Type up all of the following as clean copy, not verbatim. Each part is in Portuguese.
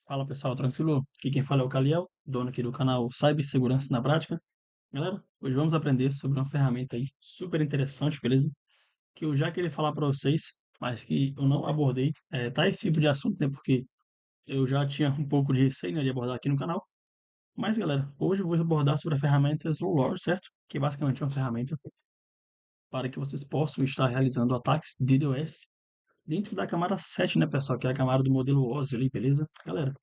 Fala pessoal, tranquilo? Aqui quem fala é o Caliel, dono aqui do canal Cibersegurança na Prática. Galera, hoje vamos aprender sobre uma ferramenta aí super interessante, beleza? Que eu já queria falar para vocês, mas que eu não abordei, esse tipo de assunto, né? Porque eu já tinha um pouco de receio, né, de abordar aqui no canal. Mas galera, hoje eu vou abordar sobre a ferramenta Slowlore, certo? Que basicamente é uma ferramenta para que vocês possam estar realizando ataques DDoS dentro da camada 7, né, pessoal? Que é a camada do modelo OSI ali, beleza? Galera,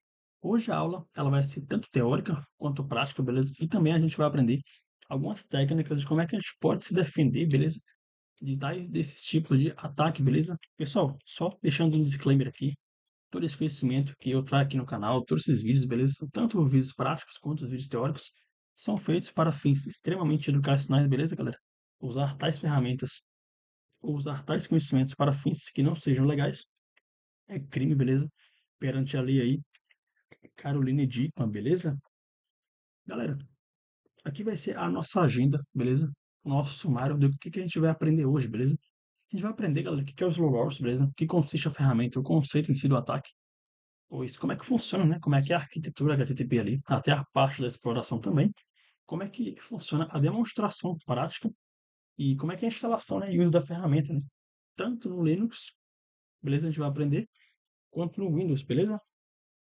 hoje a aula ela vai ser tanto teórica quanto prática, beleza? E também a gente vai aprender algumas técnicas de como é que a gente pode se defender, beleza? De tais desses tipos de ataque, beleza? Pessoal, só deixando um disclaimer aqui, todo esse conhecimento que eu trago aqui no canal, todos esses vídeos, beleza? Tanto os vídeos práticos quanto os vídeos teóricos são feitos para fins extremamente educacionais, beleza, galera? Usar tais ferramentas ou usar tais conhecimentos para fins que não sejam legais é crime, beleza? Perante a lei aí, Caroline Dickman, beleza? Galera, aqui vai ser a nossa agenda, beleza? O nosso sumário do que a gente vai aprender hoje, beleza? A gente vai aprender, galera, o que é o Slow Wars, beleza? O que consiste a ferramenta, o conceito em si do ataque, pois como é que funciona, né? Como é que é a arquitetura HTTP ali, até a parte da exploração também, como é que funciona a demonstração prática e como é que é a instalação, né, e uso da ferramenta, né? Tanto no Linux, beleza? A gente vai aprender, quanto no Windows, beleza?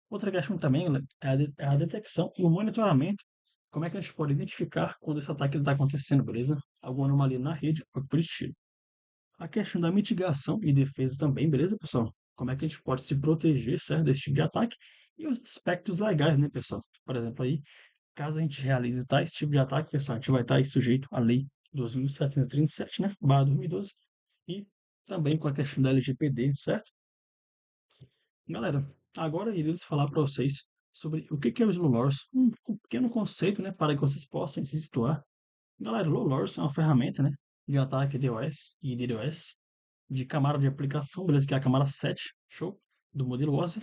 Outra questão também, né, é a detecção e o monitoramento. Como é que a gente pode identificar quando esse ataque está acontecendo, beleza? Alguma anomalia na rede ou por estilo. A questão da mitigação e defesa também, beleza, pessoal? Como é que a gente pode se proteger, certo, desse tipo de ataque? E os aspectos legais, né, pessoal? Por exemplo, aí, caso a gente realize esse tipo de ataque, pessoal, a gente vai estar aí sujeito à lei 2.737, né, barra 2012, e também com a questão da LGPD, certo? Galera, agora iremos falar para vocês sobre o que é o Slow Loss, um pequeno conceito, né, para que vocês possam se situar. Galera, o Slow Loss é uma ferramenta, né, de ataque DOS e DDoS, de camada de aplicação, beleza, que é a camada 7, show, do modelo OSI,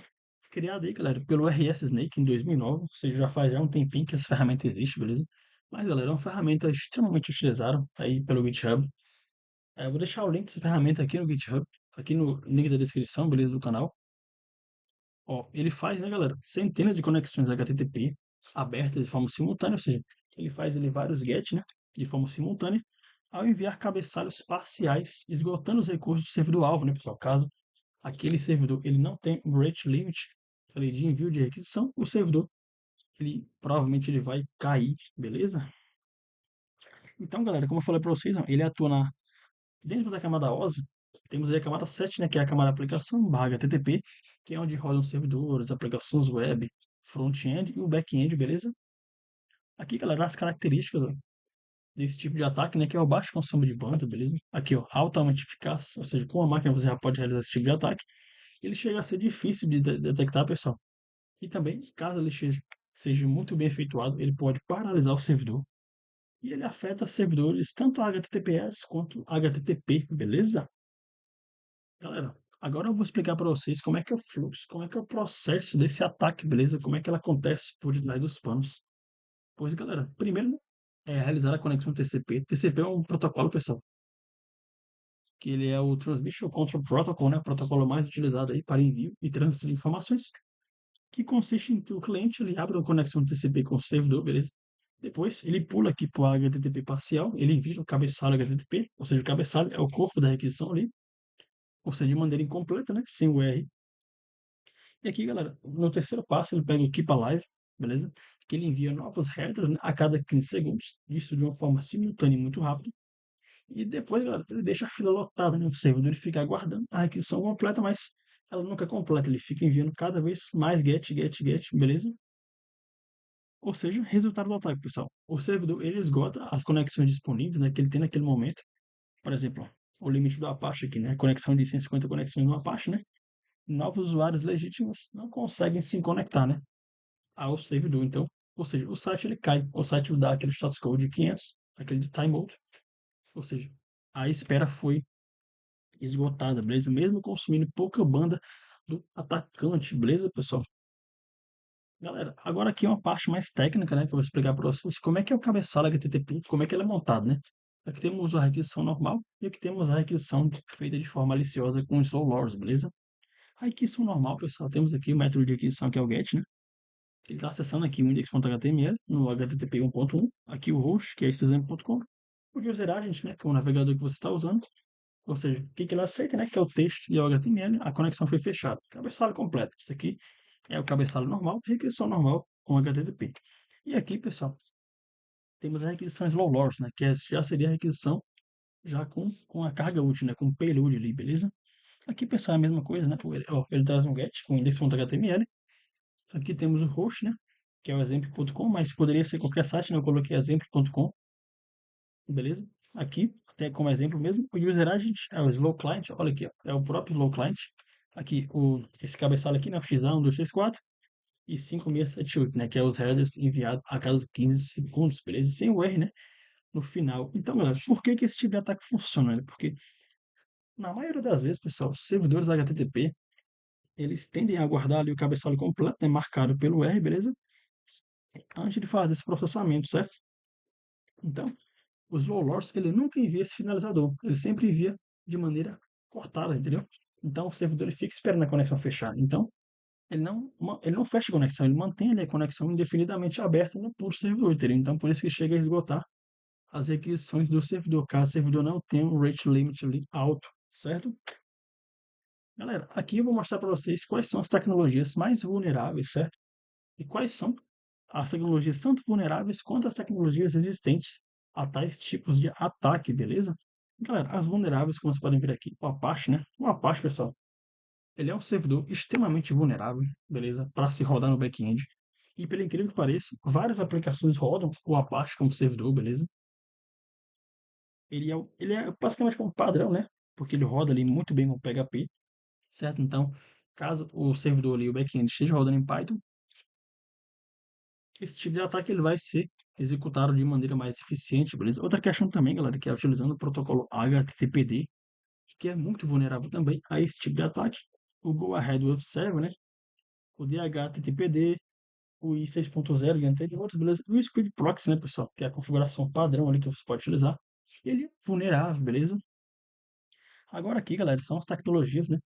criada aí, galera, pelo RS Snake em 2009, ou seja, já faz um tempinho que essa ferramenta existe, beleza? Mas, galera, é uma ferramenta extremamente utilizada aí pelo GitHub. Eu vou deixar o link dessa ferramenta aqui no GitHub, aqui no link da descrição, beleza, do canal. Ó, ele faz, né, galera, centenas de conexões HTTP abertas de forma simultânea, ou seja, ele faz vários GET, né, de forma simultânea, ao enviar cabeçalhos parciais, esgotando os recursos do servidor-alvo, né, pessoal? Caso aquele servidor ele não tenha um rate limit ali, de envio de requisição, o servidor provavelmente ele vai cair, beleza? Então, galera, como eu falei para vocês, ó, ele atua dentro da camada OSI, temos aí a camada 7, né, que é a camada aplicação barra HTTP, que é onde rodam servidores, aplicações web, front-end e o back-end, beleza? Aqui, galera, as características ó, desse tipo de ataque, né, que é o baixo consumo de banda, beleza? Aqui, ó, altamente eficaz, ou seja, com a máquina você já pode realizar esse tipo de ataque. Ele chega a ser difícil de detectar, pessoal. E também, caso ele seja muito bem efetuado, ele pode paralisar o servidor. E ele afeta servidores tanto HTTPS quanto HTTP, beleza? Galera, agora eu vou explicar para vocês como é que é o fluxo, como é que é o processo desse ataque, beleza? Como é que ele acontece por detrás dos panos. Pois, galera, primeiro é realizar a conexão TCP. TCP é um protocolo, pessoal, que ele é o Transmission Control Protocol, né? O protocolo mais utilizado aí para envio e trânsito de informações, que consiste em que o cliente ele abre uma conexão TCP com o servidor, beleza? Depois ele pula aqui para o HTTP parcial, ele envia o cabeçalho HTTP, ou seja, o cabeçalho é o corpo da requisição ali, ou seja, de maneira incompleta, né? Sem o R. E aqui, galera, no terceiro passo, ele pega o Keep Alive, beleza? Que ele envia novos headers, né, a cada 15 segundos, isso de uma forma simultânea e muito rápida. E depois, galera, ele deixa a fila lotada, né? O servidor ele fica aguardando a requisição completa, mas ela nunca é completa, ele fica enviando cada vez mais get, beleza? Ou seja, resultado do ataque, pessoal. O servidor ele esgota as conexões disponíveis, né, que ele tem naquele momento. Por exemplo, o limite do Apache aqui, né? Conexão de 150 conexões no Apache, né? Novos usuários legítimos não conseguem se conectar, né, ao servidor. Então, ou seja, o site ele cai, o site dá aquele status code de 500, aquele de timeout, ou seja, a espera foi esgotada, beleza? Mesmo consumindo pouca banda do atacante, beleza, pessoal? Galera, agora aqui é uma parte mais técnica, né, que eu vou explicar para vocês como é que é o cabeçalho HTTP, como é que ele é montado, né? Aqui temos a requisição normal e aqui temos a requisição feita de forma maliciosa com slow loss, beleza? A aquisição normal, pessoal, temos aqui o método de aquisição que é o GET, né? Ele está acessando aqui o index.html no HTTP 1.1, aqui o host, que é esse exemplo.com, o user agent, né, que é o navegador que você está usando, ou seja, o que, que ele aceita, né, que é o texto e o HTML, a conexão foi fechada. Cabeçalho completo. Isso aqui é o cabeçalho normal, requisição normal com HTTP. E aqui, pessoal, temos a requisição slow loss, né, que já seria a requisição já com a carga útil, né, com o payload ali, beleza? Aqui, pessoal, é a mesma coisa, né? Ele traz um get com index.html. Aqui temos o host, né? Que é o exemplo.com, mas poderia ser qualquer site, né? Eu coloquei exemplo.com, beleza? Aqui, até como exemplo mesmo, o user agent é o slow client, olha aqui, ó, é o próprio slow client. Aqui, esse cabeçalho aqui, né? XA 1, 2, 3, 4 e 5678, né? Que é os headers enviados a cada 15 segundos, beleza? E sem o R, né? No final. Então, galera, por que esse tipo de ataque funciona, né? Porque na maioria das vezes, pessoal, os servidores HTTP eles tendem a guardar ali o cabeçalho completo, né, marcado pelo R, beleza? Antes de fazer esse processamento, certo? Então, os low loss, ele nunca envia esse finalizador, ele sempre envia de maneira cortada, entendeu? Então, o servidor ele fica esperando a conexão fechar. Então, ele não fecha a conexão, ele mantém ali a conexão indefinidamente aberta no puro servidor, entendeu? Então, por isso que chega a esgotar as requisições do servidor, caso o servidor não tenha um rate limit ali alto, certo? Galera, aqui eu vou mostrar para vocês quais são as tecnologias mais vulneráveis, certo? E quais são as tecnologias tanto vulneráveis quanto as tecnologias resistentes a tais tipos de ataque, beleza? Galera, as vulneráveis, como vocês podem ver aqui, o Apache, né? O Apache, pessoal, ele é um servidor extremamente vulnerável, beleza? Para se rodar no back-end. E, pelo incrível que pareça, várias aplicações rodam o Apache como servidor, beleza? Ele é basicamente como padrão, né? Porque ele roda ali muito bem com PHP, certo? Então, caso o servidor ali, o back-end, esteja rodando em Python, esse tipo de ataque ele vai ser executado de maneira mais eficiente, beleza? Outra questão também, galera, que é utilizando o protocolo HTTPD, que é muito vulnerável também a esse tipo de ataque. O Go Ahead Web Server, né? O DHTTPD, o I6.0 e anteriores, beleza? E o Squid Proxy, né, pessoal? Que é a configuração padrão ali que você pode utilizar. Ele é vulnerável, beleza? Agora aqui, galera, são as tecnologias, né?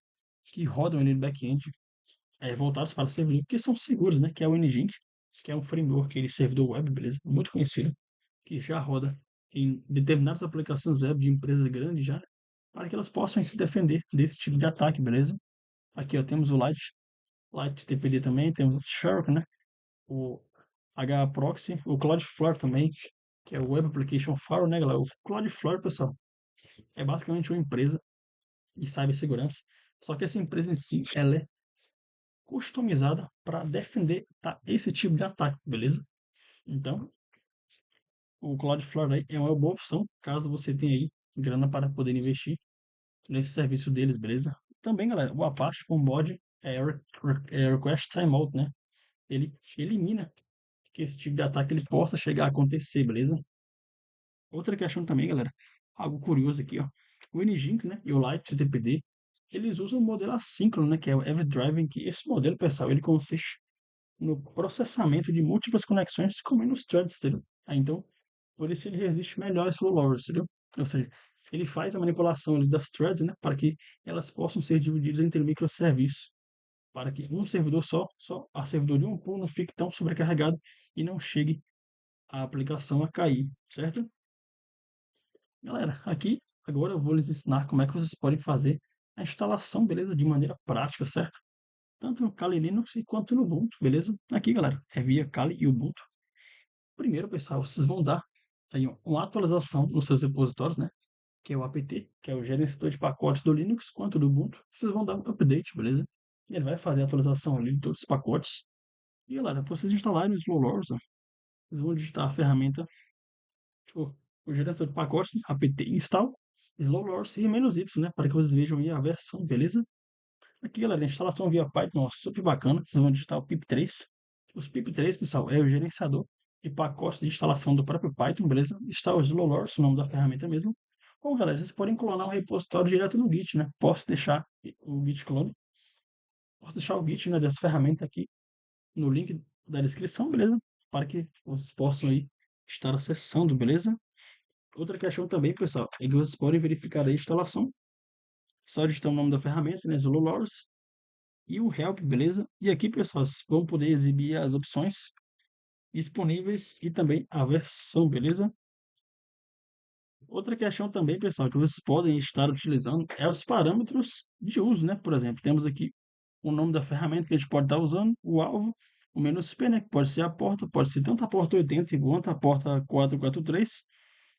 Que rodam ali no back-end, voltados para o servidor, que são seguros, né? Que é o Nginx, que é um framework de servidor web, beleza? Muito conhecido, que já roda em determinadas aplicações web de empresas grandes já, para que elas possam se defender desse tipo de ataque, beleza? Aqui ó, temos o Light TPD também, temos o Shark, né? O HProxy, o Cloudflare também, que é o Web Application Firewall, né, galera? O Cloudflare, pessoal, é basicamente uma empresa de cibersegurança, só que essa empresa em si, ela é customizada para defender esse tipo de ataque, beleza? Então, o Cloudflare aí é uma boa opção, caso você tenha aí grana para poder investir nesse serviço deles, beleza? Também, galera, o Apache com mod Request Timeout, né? Ele elimina que esse tipo de ataque ele possa chegar a acontecer, beleza? Outra questão também, galera, algo curioso aqui, ó. O Nginx, né, e o LightTTPD, eles usam o modelo assíncrono, né, que é o Event Driven, que esse modelo, pessoal, ele consiste no processamento de múltiplas conexões com menos threads, entendeu? Então, por isso ele resiste melhor a slow loaders, entendeu? Ou seja, ele faz a manipulação ali das threads, né, para que elas possam ser divididas entre microserviços, para que um servidor só a servidor de um pool não fique tão sobrecarregado e não chegue a aplicação a cair, certo? Galera, aqui agora eu vou lhes ensinar como é que vocês podem fazer a instalação, beleza? De maneira prática, certo? Tanto no Kali Linux quanto no Ubuntu, beleza? Aqui, galera, é via Kali e Ubuntu. Primeiro, pessoal, vocês vão dar aí uma atualização nos seus repositórios, né? Que é o apt, que é o gerenciador de pacotes do Linux quanto do Ubuntu. Vocês vão dar um update, beleza? Ele vai fazer a atualização ali de todos os pacotes. E, galera, para vocês instalarem no Slowlords, vocês vão digitar a ferramenta, o, o gerenciador de pacotes, apt install, Slowlords e "-y", né? Para que vocês vejam aí a versão, beleza? Aqui, galera, a instalação via Python, ó, super bacana. Vocês vão digitar o pip3. Os pip3, pessoal, é o gerenciador de pacotes de instalação do próprio Python, beleza? Está o Slowlords, o nome da ferramenta mesmo. Bom, galera, vocês podem clonar um repositório direto no Git, né? Posso deixar o Git clone. Posso deixar o Git, né, dessa ferramenta aqui no link da descrição, beleza? Para que vocês possam aí estar acessando, beleza? Outra questão também, pessoal, é que vocês podem verificar a instalação. Só digitar o nome da ferramenta, né? Slowlords. e o Help, beleza? E aqui, pessoal, vocês vão poder exibir as opções disponíveis e também a versão, beleza? Outra questão também, pessoal, que vocês podem estar utilizando é os parâmetros de uso, né? Por exemplo, temos aqui o nome da ferramenta que a gente pode estar usando, o alvo, o menos P, né? Que pode ser a porta, pode ser tanto a porta 80 quanto a porta 443,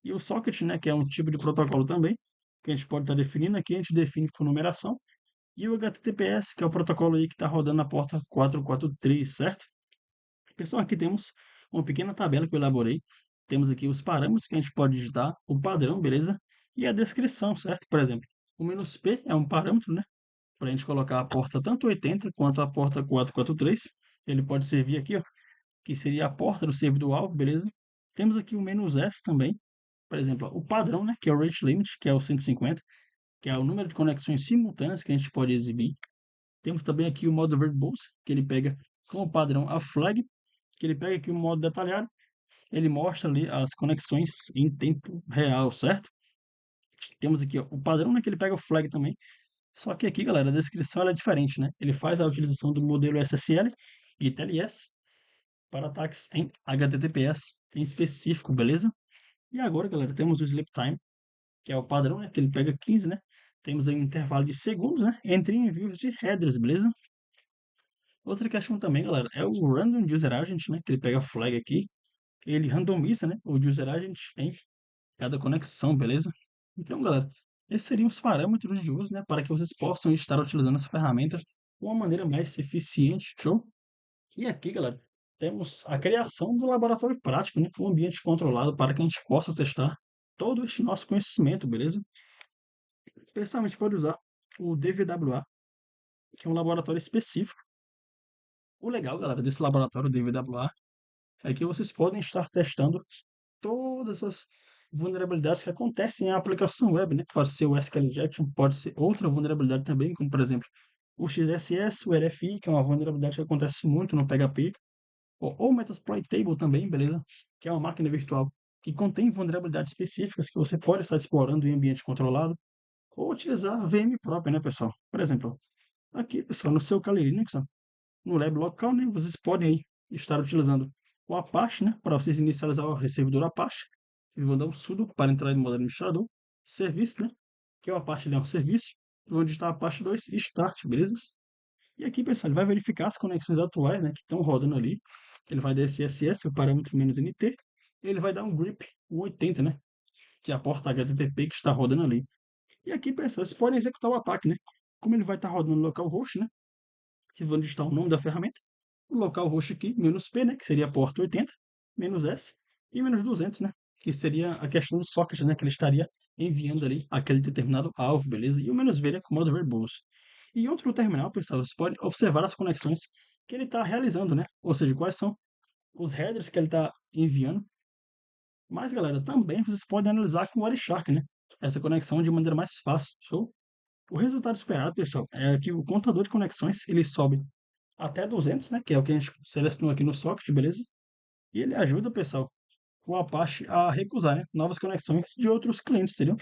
e o socket, né? Que é um tipo de protocolo também, que a gente pode estar definindo. Aqui a gente define por numeração, e o HTTPS, que é o protocolo aí que está rodando na porta 443, certo? Pessoal, aqui temos uma pequena tabela que eu elaborei. Temos aqui os parâmetros que a gente pode digitar, o padrão, beleza? E a descrição, certo? Por exemplo, o "-p" é um parâmetro, né? Para a gente colocar a porta tanto 80 quanto a porta 443. Ele pode servir aqui, ó, que seria a porta do servidor-alvo, beleza? Temos aqui o "-s" também. Por exemplo, ó, o padrão, né? Que é o rate limit, que é o 150, que é o número de conexões simultâneas que a gente pode exibir. Temos também aqui o modo verbose, que ele pega como padrão a flag, que ele pega aqui o modo detalhado, ele mostra ali as conexões em tempo real, certo? Temos aqui ó, o padrão, né, que ele pega o flag também, só que aqui, galera, a descrição ela é diferente, né? Ele faz a utilização do modelo SSL e TLS para ataques em HTTPS em específico, beleza? E agora, galera, temos o sleep time, que é o padrão, né, que ele pega 15, né? Temos aí um intervalo de segundos, né, entre envios de headers, beleza? Outra questão também, galera, é o Random User Agent, né, que ele pega a flag aqui, ele randomiza, né, o User Agent em cada conexão, beleza? Então, galera, esses seriam os parâmetros de uso, né, para que vocês possam estar utilizando essa ferramenta de uma maneira mais eficiente, show? E aqui, galera, temos a criação do laboratório prático, né, um ambiente controlado para que a gente possa testar todo este nosso conhecimento, beleza? Pessoalmente pode usar o DVWA, que é um laboratório específico. O legal, galera, desse laboratório DVWA é que vocês podem estar testando todas as vulnerabilidades que acontecem na aplicação web, né? Pode ser o SQL injection, pode ser outra vulnerabilidade também, como por exemplo o XSS, o RFI, que é uma vulnerabilidade que acontece muito no PHP, ou o Metasploit Table também, beleza? Que é uma máquina virtual que contém vulnerabilidades específicas que você pode estar explorando em ambiente controlado, ou utilizar a VM própria, né, pessoal? Por exemplo, aqui, pessoal, no seu Kali Linux, ó, no lab local, né, vocês podem aí estar utilizando o Apache, né, para vocês inicializar o servidor Apache. Vocês vão dar um sudo para entrar em modo administrador, serviço, né, que é o Apache, ele é um serviço, vão digitar Apache 2 e start, beleza? E aqui, pessoal, ele vai verificar as conexões atuais, né, que estão rodando ali. Ele vai dar esse CSS, o parâmetro "-nt", e ele vai dar um grep, o 80, né, que é a porta HTTP que está rodando ali. E aqui, pessoal, vocês podem executar o ataque, né? Como ele vai estar rodando no localhost, né? Vocês vão digitar o nome da ferramenta, o localhost aqui, "-p", né, que seria a porta 80, "-s", e "-200", né, que seria a questão do socket, né, que ele estaria enviando ali aquele determinado alvo, beleza? E o "-v", né, com o modo verbose. E em outro terminal, pessoal, você pode observar as conexões que ele está realizando, né? Ou seja, quais são os headers que ele está enviando. Mas, galera, também vocês podem analisar com o Wireshark, né? Essa conexão de maneira mais fácil, show? O resultado esperado, pessoal, é que o contador de conexões ele sobe até 200, né? Que é o que a gente selecionou aqui no socket, beleza? E ele ajuda, pessoal, o Apache a recusar, né, novas conexões de outros clientes, entendeu?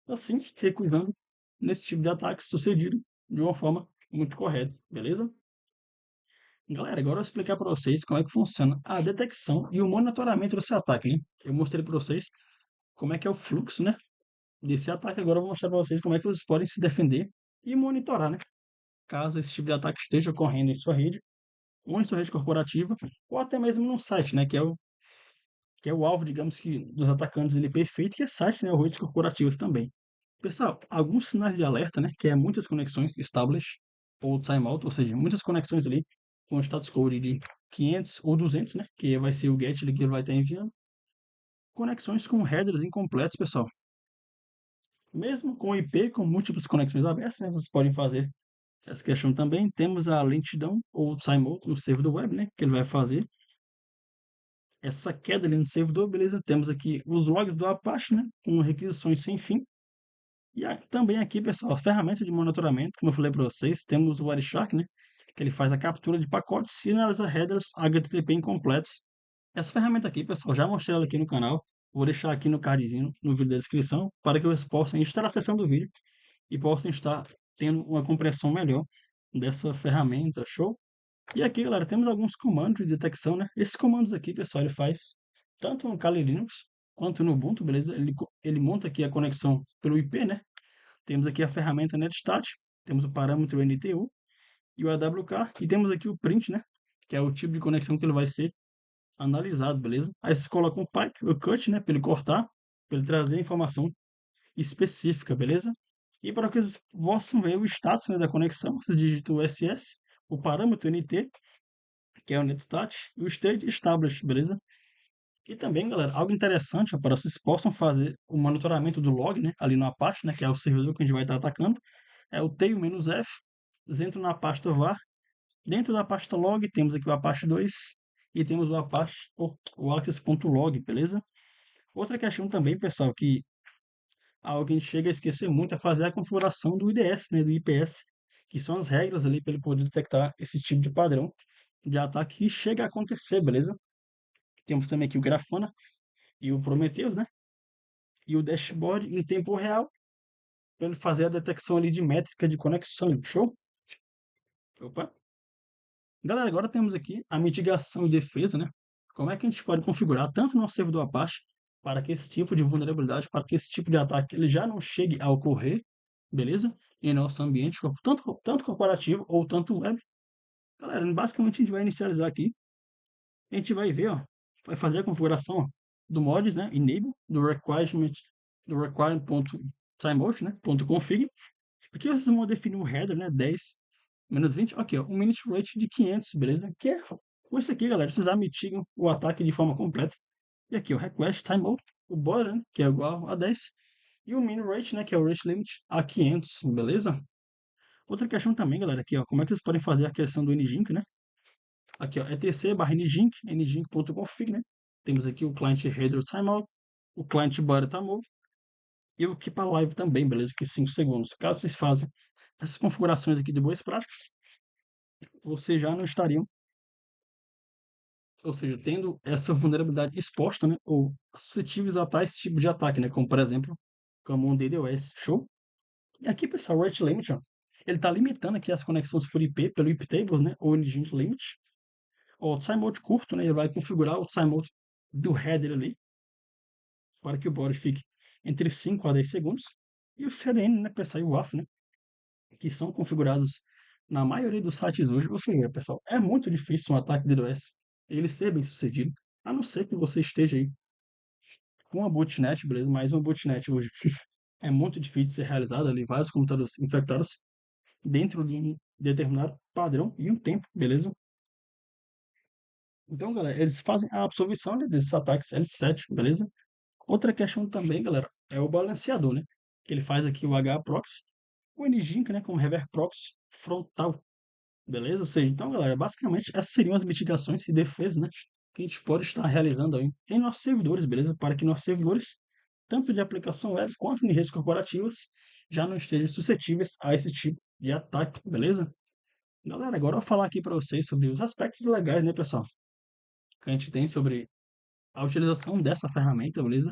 Assim, recusando nesse tipo de ataque sucedido de uma forma muito correta, beleza? Galera, agora eu vou explicar para vocês como é que funciona a detecção e o monitoramento desse ataque, né? Eu mostrei para vocês como é que é o fluxo, né, desse ataque. Agora eu vou mostrar para vocês como é que vocês podem se defender e monitorar, né, caso esse tipo de ataque esteja ocorrendo em sua rede, ou em sua rede corporativa, ou até mesmo num site, né, que é o alvo, digamos que, dos atacantes ele perfeito, que é sites, né, ou redes corporativas também. Pessoal, alguns sinais de alerta, né, que é muitas conexões establish ou timeout, ou seja, muitas conexões ali com status code de 500 ou 200, né, que vai ser o GET ali que ele vai estar enviando. Conexões com headers incompletos, pessoal. Mesmo com IP com múltiplas conexões abertas, né, vocês podem fazer essa questão também. Temos a lentidão ou timeout no servidor web, né, que ele vai fazer essa queda ali no servidor, beleza? Temos aqui os logs do Apache, né, com requisições sem fim. E também aqui, pessoal, a ferramenta de monitoramento, como eu falei para vocês, temos o Wireshark, né, que ele faz a captura de pacotes e analisa headers HTTP incompletos. Essa ferramenta aqui, pessoal, já mostrei ela aqui no canal. Vou deixar aqui no cardzinho, no vídeo da descrição, para que vocês possam estar acessando o vídeo e possam estar tendo uma compreensão melhor dessa ferramenta, show? E aqui, galera, temos alguns comandos de detecção, né? Esses comandos aqui, pessoal, ele faz tanto no Kali Linux quanto no Ubuntu, beleza? Ele monta aqui a conexão pelo IP, né? Temos aqui a ferramenta netstat, temos o parâmetro NTU e o AWK, e temos aqui o print, né? Que é o tipo de conexão que ele vai ser analisado, beleza? Aí você coloca um pipe, o cut, né? Para ele cortar, para ele trazer a informação específica, beleza? E para que vocês possam ver o status, né, da conexão, você digita o SS, o parâmetro NT, que é o netstat, e o state established, beleza? E também, galera, algo interessante ó, para vocês possam fazer o monitoramento do log, né, ali no Apache, né, que é o servidor que a gente vai estar atacando, é o tail-f, dentro na pasta var, dentro da pasta log temos aqui o Apache 2 e temos o Apache, o access.log, beleza? Outra questão também, pessoal, que algo que a gente chega a esquecer muito é fazer a configuração do IDS, né, do IPS, que são as regras ali para ele poder detectar esse tipo de padrão de ataque que chega a acontecer, beleza? Temos também aqui o Grafana e o Prometheus, né? E o dashboard em tempo real para ele fazer a detecção ali de métrica de conexão, show? Opa. Galera, agora temos aqui a mitigação e defesa, né? Como é que a gente pode configurar tanto no servidor Apache para que esse tipo de vulnerabilidade, para que esse tipo de ataque ele já não chegue a ocorrer, beleza? Em nosso ambiente, tanto corporativo ou tanto web. Galera, basicamente a gente vai inicializar aqui, a gente vai ver, ó, vai fazer a configuração ó, do mods, né? Enable, do requirement.timeout, né? .config. Aqui vocês vão definir um header, né? 10 menos 20. Aqui, ó, um minute rate de 500, beleza? Que é, com isso aqui, galera, vocês mitigam o ataque de forma completa. E aqui, o request timeout, o bora, né? Que é igual a 10. E o min rate, né? Que é o rate limit a 500, beleza? Outra questão também, galera, aqui, ó, como é que vocês podem fazer a questão do nginx, né? Aqui, ó, etc/nginx, nginx.config, né? Temos aqui o client header timeout, o client body timeout e o keep alive também, beleza? Que 5 segundos. Caso vocês façam essas configurações aqui de boas práticas, vocês já não estariam, ou seja, tendo essa vulnerabilidade exposta, né? Ou suscetíveis a tais tipo de ataque, né? Como, por exemplo, como um DDoS. Show? E aqui, pessoal, o rate limit, ó, ele está limitando aqui as conexões por IP, pelo IP tables, né? Ou nginx limit. O timeout curto, né? Ele vai configurar o timeout do header ali, para que o body fique entre 5 a 10 segundos. E o CDN, né, pessoal, e o WAF, né, que são configurados na maioria dos sites hoje. Ou seja, pessoal, é muito difícil um ataque DDoS ele ser bem sucedido, a não ser que você esteja aí com uma botnet, beleza? Mas uma botnet hoje é muito difícil de ser realizada ali, vários computadores infectados dentro de um determinado padrão e um tempo, beleza? Então, galera, eles fazem a absolvição, né, desses ataques L7, beleza? Outra questão também, galera, é o balanceador, né? Que ele faz aqui o HAProxy, o NGINC, né, como reverse proxy frontal, beleza? Ou seja, então, galera, basicamente essas seriam as mitigações e defesas, né, que a gente pode estar realizando aí em nossos servidores, beleza? Para que nossos servidores, tanto de aplicação web quanto em redes corporativas, já não estejam suscetíveis a esse tipo de ataque, beleza? Galera, agora eu vou falar aqui para vocês sobre os aspectos legais, né, pessoal, que a gente tem sobre a utilização dessa ferramenta, beleza?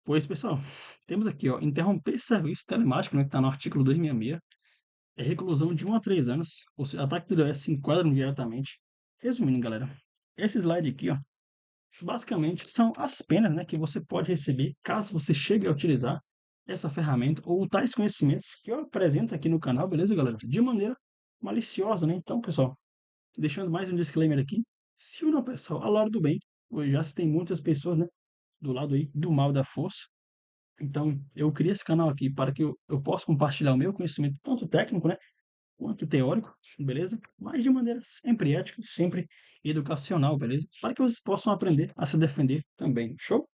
Pois, pessoal, temos aqui, ó, interromper serviço telemático, né, que está no artigo 266, é reclusão de 1 a 3 anos, ou seja, ataque de DOS se enquadram diretamente. Resumindo, galera, esse slide aqui, ó, basicamente são as penas, né, que você pode receber caso você chegue a utilizar essa ferramenta ou tais conhecimentos que eu apresento aqui no canal, beleza, galera? De maneira maliciosa, né? Então, pessoal, deixando mais um disclaimer aqui, se o não, pessoal, ao lado do bem, hoje já se tem muitas pessoas, né, do lado aí do mal da força. Então, eu criei esse canal aqui para que eu possa compartilhar o meu conhecimento, tanto técnico, né, quanto teórico, beleza? Mas de maneira sempre ética, sempre educacional, beleza? Para que vocês possam aprender a se defender também. Show?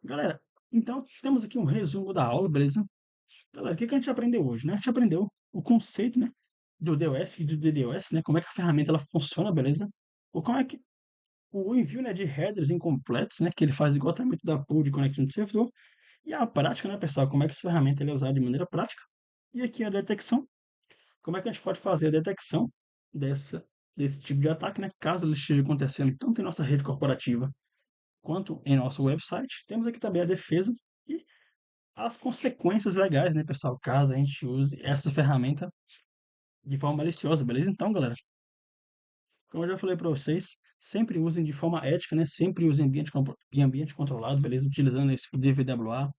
Galera, então temos aqui um resumo da aula, beleza? Galera, o que que a gente aprendeu hoje, né? A gente aprendeu o conceito, né, do DOS e do DDoS, né? Como é que a ferramenta ela funciona, beleza? Ou como é que o envio, né, de headers incompletos, né, que ele faz esgotamento da pool de conexão do servidor. E a prática, né, pessoal? Como é que essa ferramenta é usada de maneira prática? E aqui a detecção. Como é que a gente pode fazer a detecção desse tipo de ataque, né? Caso ele esteja acontecendo tanto em nossa rede corporativa quanto em nosso website. Temos aqui também a defesa e as consequências legais, né, pessoal? Caso a gente use essa ferramenta de forma maliciosa, beleza? Então, galera, como eu já falei para vocês, sempre usem de forma ética, né? Sempre usem em ambiente controlado, beleza? Utilizando esse DVWA,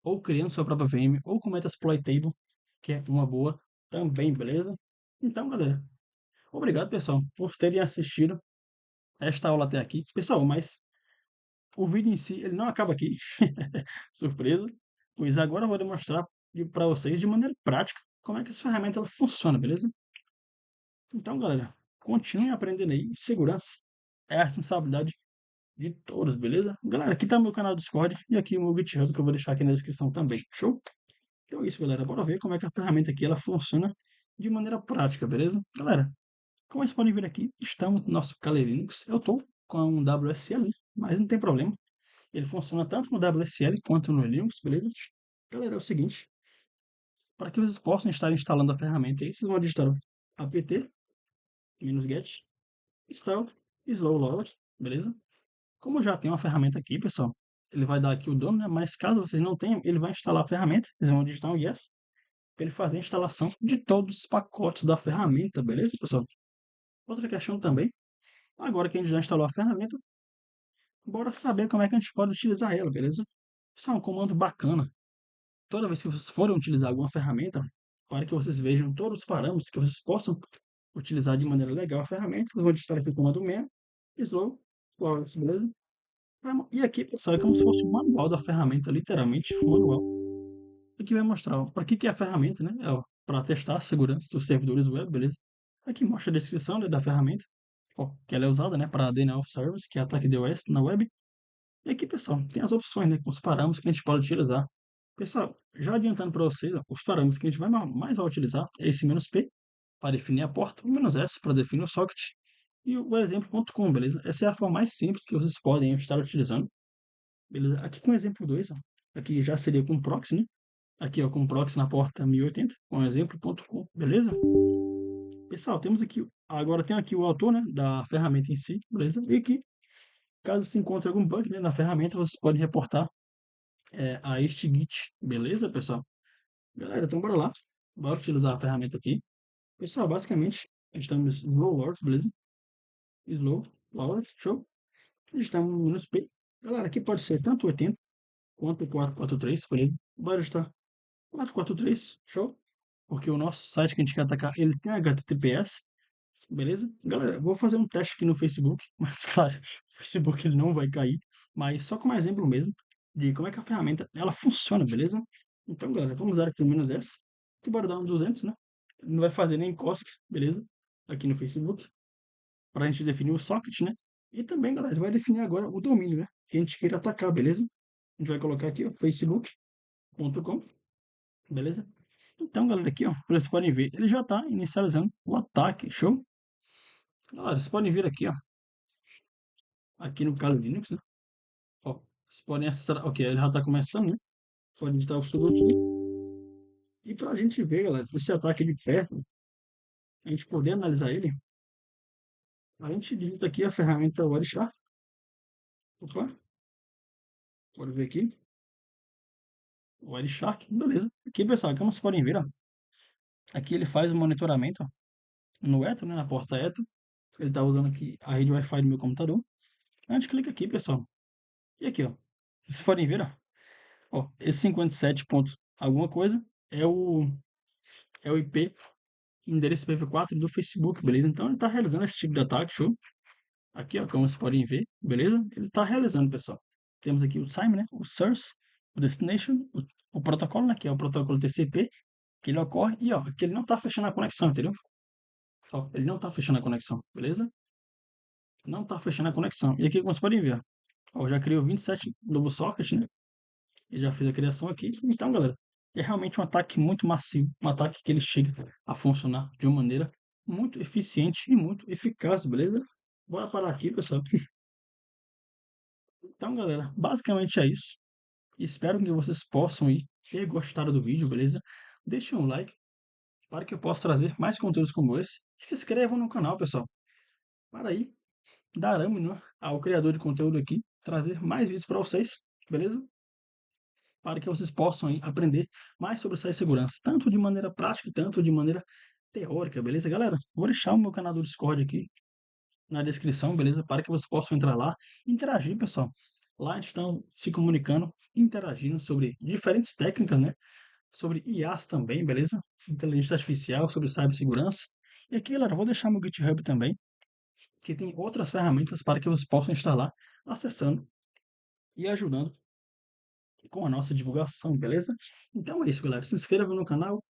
ou criando sua própria VM, ou com Metasploit Table, que é uma boa também, beleza? Então, galera, obrigado, pessoal, por terem assistido esta aula até aqui. Pessoal, mas o vídeo em si, ele não acaba aqui. Surpresa. Pois agora eu vou demonstrar para vocês de maneira prática como é que essa ferramenta ela funciona, beleza? Então, galera, continuem aprendendo aí. Segurança é a responsabilidade de todos, beleza? Galera, aqui tá meu canal do Discord e aqui o meu GitHub que eu vou deixar aqui na descrição também. Show? Então é isso, galera. Bora ver como é que a ferramenta aqui ela funciona de maneira prática, beleza? Galera, como vocês podem ver aqui, estamos no nosso Kali Linux. Eu estou com um WSL, mas não tem problema. Ele funciona tanto no WSL quanto no Linux, beleza? Galera, é o seguinte, para que vocês possam estar instalando a ferramenta aí, vocês vão digitar apt-get install slowload, beleza? Como já tem uma ferramenta aqui, pessoal, ele vai dar aqui o dono, né? Mas caso vocês não tenham, ele vai instalar a ferramenta, vocês vão digitar um yes, para ele fazer a instalação de todos os pacotes da ferramenta, beleza, pessoal? Outra questão também, agora que a gente já instalou a ferramenta, bora saber como é que a gente pode utilizar ela, beleza? Isso é um comando bacana. Toda vez que vocês forem utilizar alguma ferramenta, para que vocês vejam todos os parâmetros que vocês possam utilizar de maneira legal a ferramenta, eu vou digitar aqui o comando man, slow, flawless, beleza? E aqui, pessoal, é como se fosse o manual da ferramenta, literalmente, o manual. Aqui vai mostrar para que é a ferramenta, né? É para testar a segurança dos servidores web, beleza? Aqui mostra a descrição, né, da ferramenta, ó, que ela é usada, né, para DNS of Service, que é ataque DOS na web. E aqui, pessoal, tem as opções, né, com os parâmetros que a gente pode utilizar. Pessoal, já adiantando para vocês, ó, os parâmetros que a gente mais vai utilizar é esse "-p", para definir a porta, o "-s", para definir o socket, e o exemplo.com, beleza? Essa é a forma mais simples que vocês podem estar utilizando, beleza? Aqui com o exemplo 2, ó, aqui já seria com proxy, né? Aqui, ó, com proxy na porta 1080, com exemplo.com, beleza? Pessoal, temos aqui, agora tem aqui o autor, né, da ferramenta em si, beleza? E aqui, caso se encontre algum bug, né, na ferramenta, vocês podem reportar a este Git, beleza, pessoal? Galera, então bora lá. Bora utilizar a ferramenta aqui. Pessoal, basicamente, estamos Slow Lords, beleza? Slow Lords, show. Estamos no -p. Galera, aqui pode ser tanto 80 quanto 443, escolhido. Bora estar 443, show. Porque o nosso site que a gente quer atacar, ele tem HTTPS, beleza? Galera, vou fazer um teste aqui no Facebook, mas claro, o Facebook ele não vai cair, mas só como exemplo mesmo de como é que a ferramenta ela funciona, beleza? Então, galera, vamos usar aqui o "-s", que bora dar um 200, né? Não vai fazer nem cosca, beleza? Aqui no Facebook, para a gente definir o socket, né? E também, galera, vai definir agora o domínio, né? Que a gente queira atacar, beleza? A gente vai colocar aqui, ó, facebook.com, beleza? Então, galera, aqui, ó, vocês podem ver, ele já está inicializando o ataque, show? Galera, vocês podem ver aqui, ó, aqui no Kali Linux, né? Ó, vocês podem acessar, ok, ele já está começando, né? Pode digitar o sudo aqui. E para a gente ver, galera, esse ataque de perto, a gente poder analisar ele, a gente digita aqui a ferramenta Wireshark. Opa, pode ver aqui. Wireshark, beleza. Aqui, pessoal, como vocês podem ver, ó, aqui ele faz o monitoramento ó, no Ether, né, na porta Ether. Ele está usando aqui a rede Wi-Fi do meu computador. A gente clica aqui, pessoal. E aqui, ó, vocês podem ver, ó, esse 57 ponto alguma coisa é o IP endereço IPv4 do Facebook, beleza? Então ele está realizando esse tipo de ataque, show. Aqui, ó, como vocês podem ver, beleza? Ele está realizando, pessoal. Temos aqui o time, né? O source, o destination, o protocolo, né? Que é o protocolo TCP, que ele ocorre, e ó, que ele não está fechando a conexão, entendeu? Ó, ele não está fechando a conexão, beleza? Não está fechando a conexão. E aqui, como vocês podem ver, ó, eu já criei o 27 novo socket, né? E já fiz a criação aqui. Então, galera, é realmente um ataque muito massivo, um ataque que ele chega a funcionar de uma maneira muito eficiente e muito eficaz, beleza? Bora parar aqui, pessoal. Então, galera, basicamente é isso. Espero que vocês possam ir ter gostado do vídeo, beleza? Deixem um like para que eu possa trazer mais conteúdos como esse. E se inscrevam no canal, pessoal. Para aí dar ânimo, né, ao criador de conteúdo aqui, trazer mais vídeos para vocês, beleza? Para que vocês possam aí aprender mais sobre cibersegurança, tanto de maneira prática, tanto de maneira teórica, beleza, galera? Vou deixar o meu canal do Discord aqui na descrição, beleza? Para que vocês possam entrar lá e interagir, pessoal. Lá a gente está se comunicando, interagindo sobre diferentes técnicas, né? Sobre IAs também, beleza? Inteligência artificial, sobre cibersegurança. E aqui, galera, eu vou deixar meu GitHub também, que tem outras ferramentas para que vocês possam estar lá acessando e ajudando com a nossa divulgação, beleza? Então é isso, galera. Se inscreva no canal,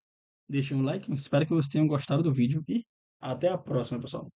deixem um like, espero que vocês tenham gostado do vídeo e até a próxima, pessoal.